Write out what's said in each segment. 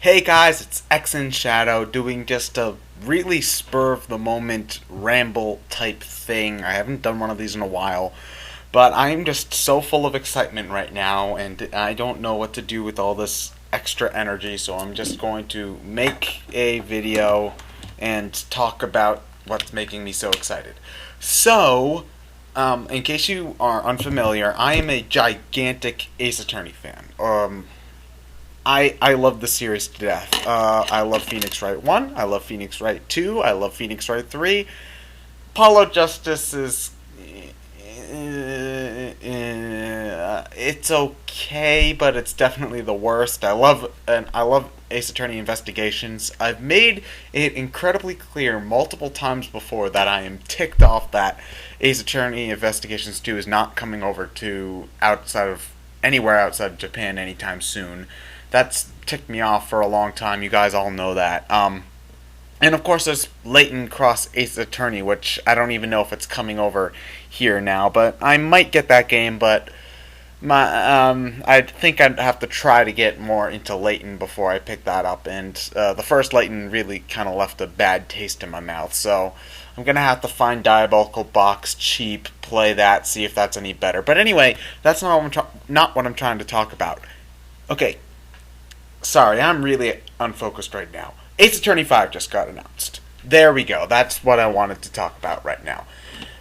Hey guys, it's ExandShadow doing just a really spur of the moment ramble type thing. I haven't done one of these in a while, but I'm just so full of excitement right now and I don't know what to do with all this extra energy, so I'm just going to make a video and talk about what's making me so excited. So, in case you are unfamiliar, I am a gigantic Ace Attorney fan. I love the series to death. I love Phoenix Wright 1, I love Phoenix Wright 2, I love Phoenix Wright 3. Apollo Justice is. It's okay, but it's definitely the worst. I love Ace Attorney Investigations. I've made it incredibly clear multiple times before that I am ticked off that Ace Attorney Investigations 2 is not coming over to anywhere outside of Japan anytime soon. That's ticked me off for a long time. You guys all know that. And of course, there's Leighton Cross Ace Attorney, which I don't even know if it's coming over here now. But I might get that game. But I think I'd have to try to get more into Leighton before I pick that up. And the first Leighton really kind of left a bad taste in my mouth. So I'm gonna have to find Diabolical Box cheap, play that, see if that's any better. But anyway, that's not what I'm trying to talk about. Okay, sorry, I'm really unfocused right now. Ace Attorney 5 just got announced. There we go. That's what I wanted to talk about right now.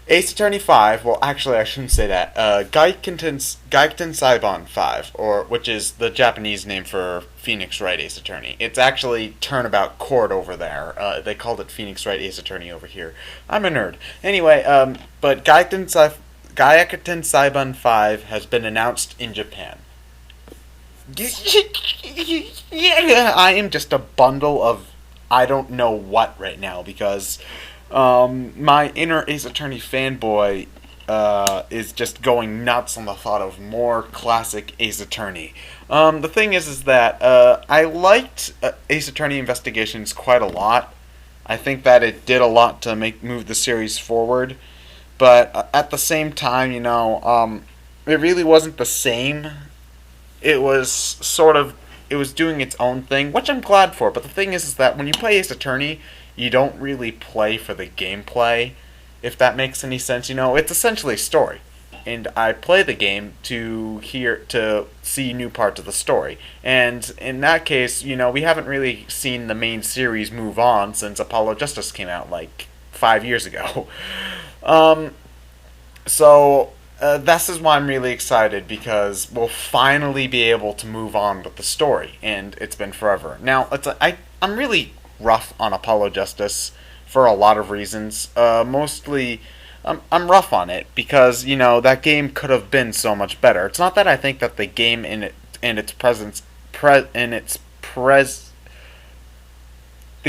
Ace Attorney 5, well, actually, I shouldn't say that. Gaikenten Saiban 5, which is the Japanese name for Phoenix Wright Ace Attorney. It's actually Turnabout Court over there. They called it Phoenix Wright Ace Attorney over here. I'm a nerd. Anyway, but Gaikenten Saiban 5 has been announced in Japan. Yeah, I am just a bundle of I don't know what right now because my inner Ace Attorney fanboy is just going nuts on the thought of more classic Ace Attorney. The thing is that I liked Ace Attorney Investigations quite a lot. I think that it did a lot to move the series forward, but at the same time, it really wasn't the same. It was doing its own thing, which I'm glad for. But the thing is that when you play Ace Attorney, you don't really play for the gameplay, if that makes any sense. It's essentially a story, and I play the game to see new parts of the story. And in that case, we haven't really seen the main series move on since Apollo Justice came out like 5 years ago. So this is why I'm really excited, because we'll finally be able to move on with the story, and it's been forever. Now, I'm really rough on Apollo Justice for a lot of reasons. Mostly, I'm rough on it because that game could have been so much better. It's not that I think that the game the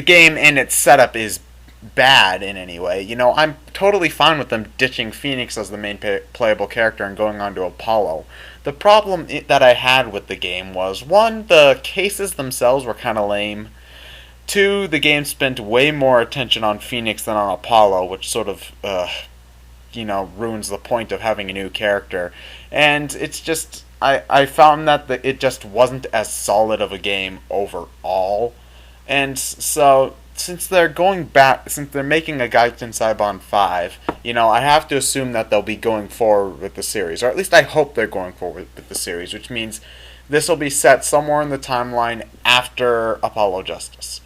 game and its setup is bad in any way. I'm totally fine with them ditching Phoenix as the main playable character and going on to Apollo. The problem that I had with the game was, one, the cases themselves were kind of lame. Two, the game spent way more attention on Phoenix than on Apollo, which sort of, ruins the point of having a new character. And it's just, I found that it just wasn't as solid of a game overall. And so, since they're making a Gaijin Saiban 5, I have to assume that they'll be going forward with the series. Or at least I hope they're going forward with the series, which means this will be set somewhere in the timeline after Apollo Justice.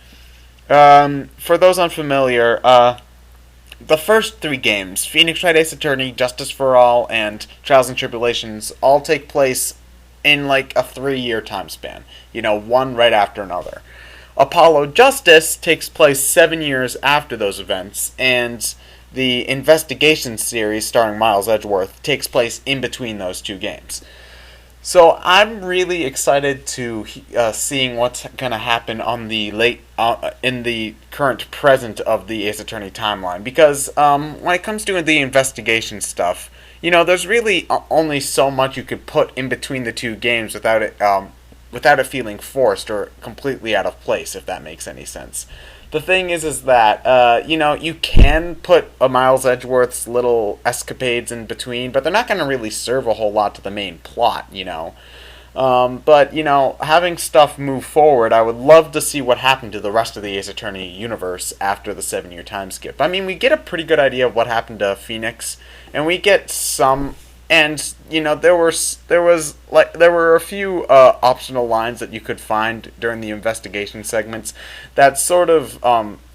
For those unfamiliar, the first 3 games, Phoenix Wright Ace Attorney, Justice for All, and Trials and Tribulations, all take place in like a 3-year time span. One right after another. Apollo Justice takes place 7 years after those events, and the Investigation series starring Miles Edgeworth takes place in between those 2 games. So I'm really excited to seeing what's going to happen on the in the current present of the Ace Attorney timeline, because when it comes to the investigation stuff, there's really only so much you could put in between the 2 games without it feeling forced or completely out of place, if that makes any sense. The thing is that, you can put a Miles Edgeworth's little escapades in between, but they're not going to really serve a whole lot to the main plot, But, having stuff move forward, I would love to see what happened to the rest of the Ace Attorney universe after the 7-year time skip. I mean, we get a pretty good idea of what happened to Phoenix, and we get some. And there were a few optional lines that you could find during the investigation segments that sort of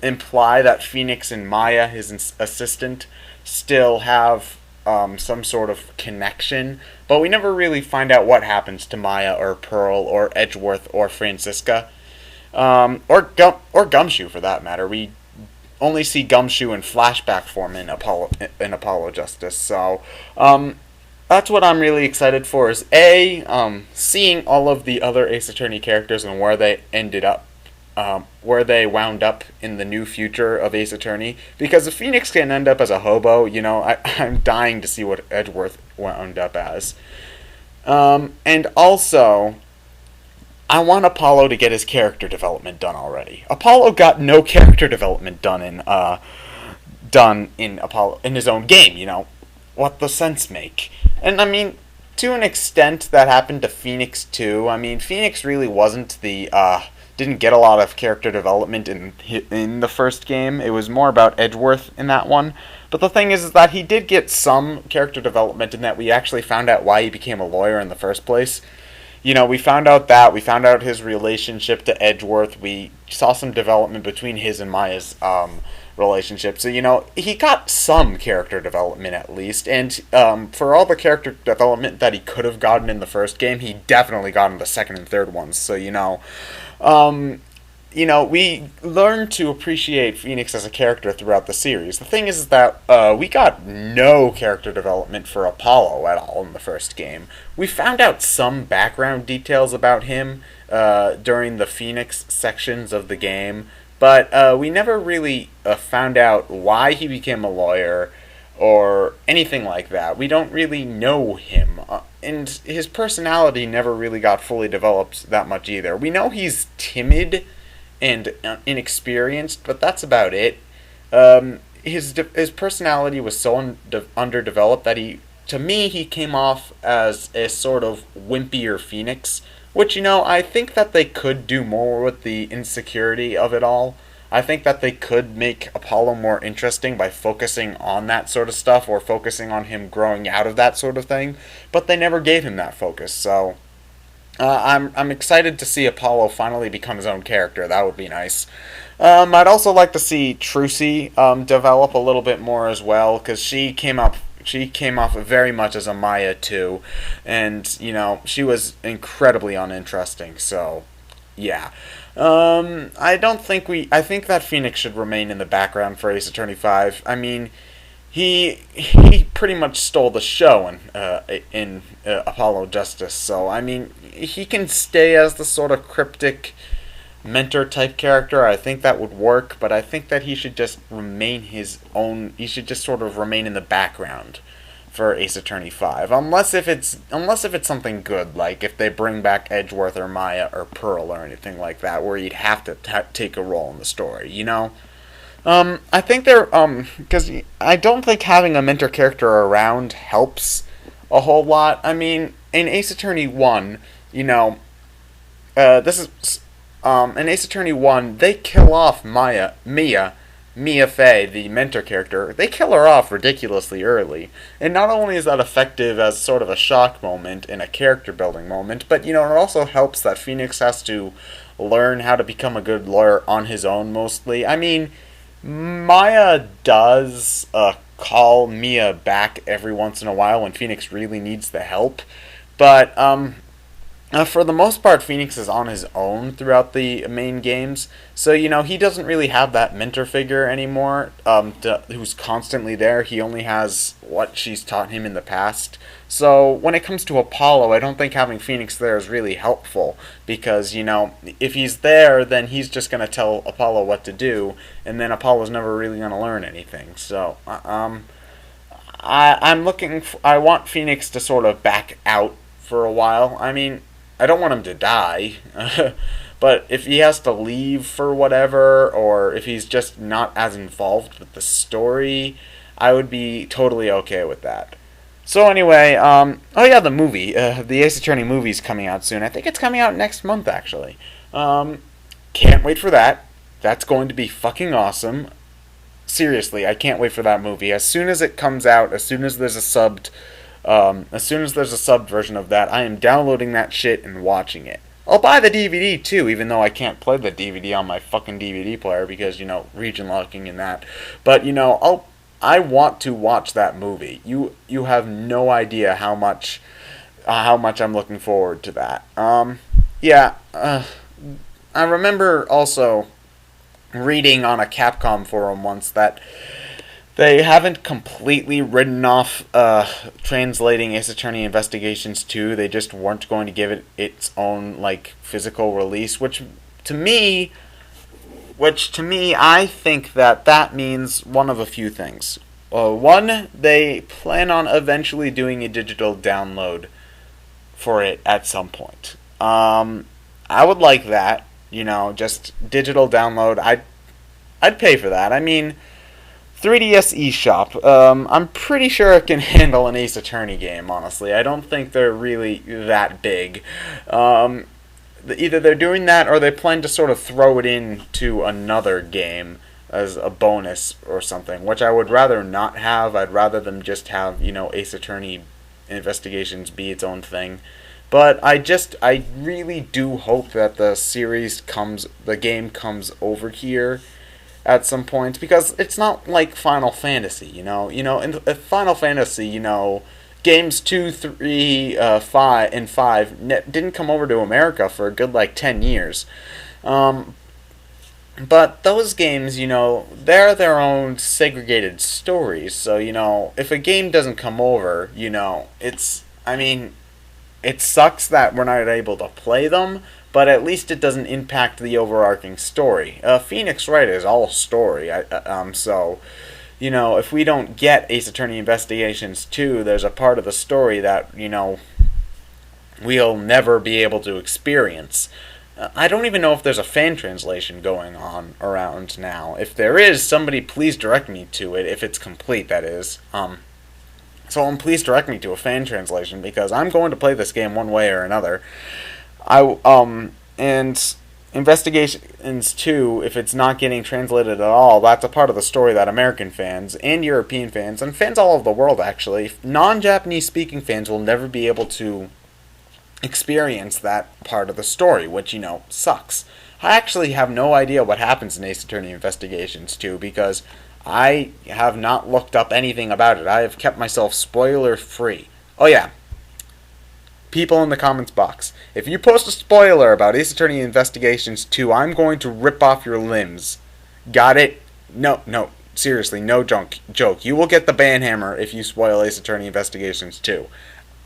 imply that Phoenix and Maya, his assistant, still have some sort of connection, but we never really find out what happens to Maya or Pearl or Edgeworth or Francisca, or Gumshoe for that matter. We only see Gumshoe in flashback form in Apollo Justice. So that's what I'm really excited for. Is seeing all of the other Ace Attorney characters and where they ended up. Where they wound up in the new future of Ace Attorney. Because if Phoenix can end up as a hobo, I'm dying to see what Edgeworth wound up as. And also, I want Apollo to get his character development done already. Apollo got no character development done in his own game. What the sense make? And I mean, to an extent, that happened to Phoenix too. I mean, Phoenix really wasn't didn't get a lot of character development in the first game. It was more about Edgeworth in that one. But the thing is that he did get some character development in that we actually found out why he became a lawyer in the first place. We found out that. We found out his relationship to Edgeworth. We saw some development between his and Maya's relationship. So, he got some character development at least. And for all the character development that he could have gotten in the first game, he definitely got in the second and third ones. So, we learned to appreciate Phoenix as a character throughout the series. The thing is that we got no character development for Apollo at all in the first game. We found out some background details about him during the Phoenix sections of the game, but we never really found out why he became a lawyer or anything like that. We don't really know him. And his personality never really got fully developed that much either. We know he's timid and inexperienced, but that's about it. His personality was so underdeveloped that to me, he came off as a sort of wimpier Phoenix, which, I think that they could do more with the insecurity of it all. I think that they could make Apollo more interesting by focusing on that sort of stuff or focusing on him growing out of that sort of thing, but they never gave him that focus. So I'm excited to see Apollo finally become his own character. That would be nice. I'd also like to see Trucy develop a little bit more as well, because she came off very much as a Maya too, and she was incredibly uninteresting. So yeah. I think that Phoenix should remain in the background for Ace Attorney 5. I mean, he pretty much stole the show in Apollo Justice, so I mean, he can stay as the sort of cryptic mentor type character. I think that would work, but I think that he should just remain he should just sort of remain in the background for Ace Attorney 5, unless if it's something good, like if they bring back Edgeworth or Maya or Pearl or anything like that, where he'd have to take a role in the story, I think because I don't think having a mentor character around helps a whole lot. I mean, in Ace Attorney 1, in Ace Attorney 1, they kill off Mia Fey, the mentor character. They kill her off ridiculously early. And not only is that effective as sort of a shock moment and a character building moment, but it also helps that Phoenix has to learn how to become a good lawyer on his own mostly. I mean, Maya does call Mia back every once in a while when Phoenix really needs the help, but for the most part, Phoenix is on his own throughout the main games, so he doesn't really have that mentor figure anymore who's constantly there. He only has what she's taught him in the past. So when it comes to Apollo, I don't think having Phoenix there is really helpful, because if he's there, then he's just going to tell Apollo what to do, and then Apollo's never really going to learn anything. So I want Phoenix to sort of back out for a while. I mean, I don't want him to die, but if he has to leave for whatever, or if he's just not as involved with the story, I would be totally okay with that. So anyway, oh yeah, the movie, the Ace Attorney movie's coming out soon. I think it's coming out next month, actually. Can't wait for that. That's going to be fucking awesome. Seriously, I can't wait for that movie. As soon as it comes out, as soon as there's a subbed version of that, I am downloading that shit and watching it. I'll buy the DVD too, even though I can't play the DVD on my fucking DVD player because, region locking and that. But, I want to watch that movie. You have no idea how much I'm looking forward to that. Yeah, I remember also reading on a Capcom forum once that they haven't completely written off translating Ace Attorney Investigations 2. They just weren't going to give it its own physical release, which to me, I think that means one of a few things. One, they plan on eventually doing a digital download for it at some point. I would like that, just digital download. I'd pay for that. I mean, 3DS eShop, I'm pretty sure it can handle an Ace Attorney game, honestly. I don't think they're really that big. Either they're doing that or they plan to sort of throw it into another game as a bonus or something, which I would rather not have. I'd rather them just have, Ace Attorney Investigations be its own thing. But I really do hope that the game comes over here at some point, because it's not like Final Fantasy, in Final Fantasy, games 2, 3, 5, and 5 didn't come over to America for a good 10 years. But those games, they're their own segregated stories. So, if a game doesn't come over, it sucks that we're not able to play them, but at least it doesn't impact the overarching story. Phoenix Wright is all story, so, if we don't get Ace Attorney Investigations 2, there's a part of the story that, we'll never be able to experience. I don't even know if there's a fan translation going on around now. If there is, somebody please direct me to it, if it's complete, that is. Please direct me to a fan translation, because I'm going to play this game one way or another. And Investigations 2, if it's not getting translated at all, that's a part of the story that American fans and European fans, and fans all over the world actually, non-Japanese speaking fans will never be able to experience that part of the story, which, sucks. I actually have no idea what happens in Ace Attorney Investigations 2, because I have not looked up anything about it. I have kept myself spoiler free. Oh yeah, people in the comments box, if you post a spoiler about Ace Attorney Investigations 2, I'm going to rip off your limbs. Got it? No, seriously, no joke. You will get the banhammer if you spoil Ace Attorney Investigations 2.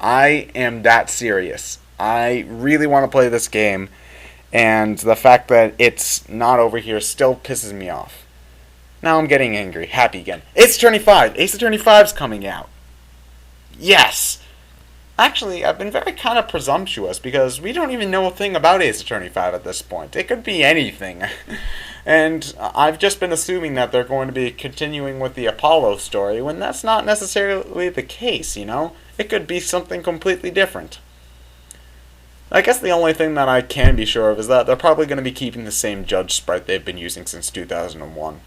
I am that serious. I really want to play this game, and the fact that it's not over here still pisses me off. Now I'm getting angry. Happy again. Ace Attorney 5! Ace Attorney 5's coming out! Yes! Actually, I've been very kind of presumptuous, because we don't even know a thing about Ace Attorney 5 at this point. It could be anything. And I've just been assuming that they're going to be continuing with the Apollo story, when that's not necessarily the case, It could be something completely different. I guess the only thing that I can be sure of is that they're probably going to be keeping the same judge sprite they've been using since 2001.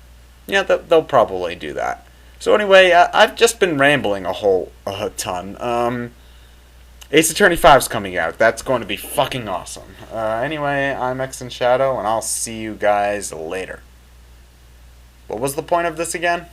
Yeah, they'll probably do that. So anyway, I've just been rambling a ton. Ace Attorney 5's coming out. That's going to be fucking awesome. Anyway, I'm ExandShadow, and I'll see you guys later. What was the point of this again?